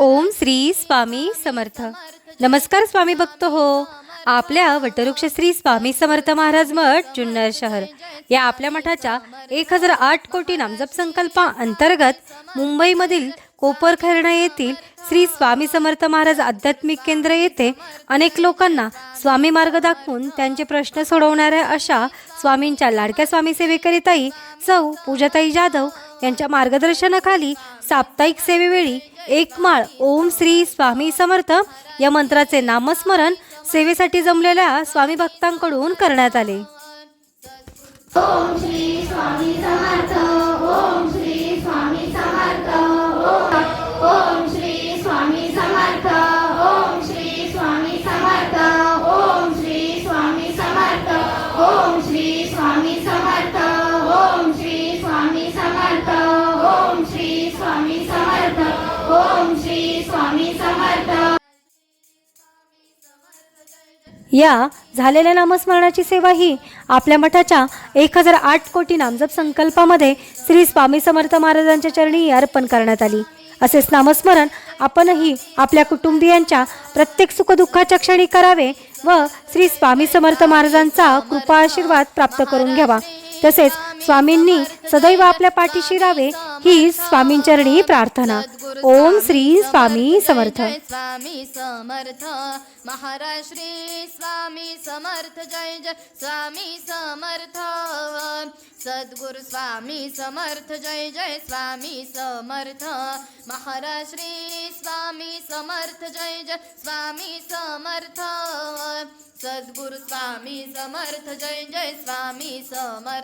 ओम श्री स्वामी समर्थ। नमस्कार स्वामी भक्त हो। आपल्या वटवृक्ष श्री स्वामी समर्थ महाराज मठ जुन्नर शहर या आपल्या मठाच्या 1008 कोटी नामजप संकल्पा अंतर्गत मुंबईमधील कोपरखैरणे येथील श्री स्वामी समर्थ महाराज आध्यात्मिक केंद्र येथे अनेक लोकांना स्वामी मार्ग दाखवून त्यांचे प्रश्न सोडवणाऱ्या अशा स्वामींच्या लाडक्या स्वामी सेवेकरिताई सौ पूजाताई जाधव यांच्या मार्गदर्शनाखाली साप्ताहिक सेवेवेळी एक माळ ओम श्री स्वामी समर्थ या मंत्राचे नामस्मरण सेवेसाठी जमलेल्या स्वामी भक्तांकडून करण्यात आले। ओम श्री स्वामी समर्थ, ओम श्री स्वामी समर्थ, ओम श्री स्वामी समर्थ, ओम श्री स्वामी समर्थ, ओम श्री स्वामी समर्थ, ओम श्री स्वामी समर्थ, ओम श्री स्वामी समर्थ, ओम श्री स्वामी समर्थ, ओम श्री स्वामी समर्थ। या झालेल्या नामस्मरणाची सेवा ही आपल्या मठाच्या 1008 कोटी नामजप संकल्पामध्ये श्री स्वामी समर्थ महाराजांच्या चरणी अर्पण करण्यात आली। असेच नामस्मरण आपणही आपल्या कुटुंबियांच्या प्रत्येक सुखदुःखाच्या क्षणी करावे व श्री स्वामी समर्थ महाराजांचा कृपा आशीर्वाद प्राप्त करून घ्यावा। तसेच स्वामींनी सदैव आपल्या पाठीशी राहावे ही स्वामींचरणी प्रार्थना। ओम श्री स्वामी समर्थ। स्वामी समर्थ महाराज श्री स्वामी समर्थ जय जय स्वामी समर्थ सद्गुरु स्वामी समर्थ जय जय स्वामी समर्थ महाराज श्री स्वामी समर्थ जय जय स्वामी समर्थ सद्गुरु स्वामी समर्थ जय जय स्वामी समर्थ।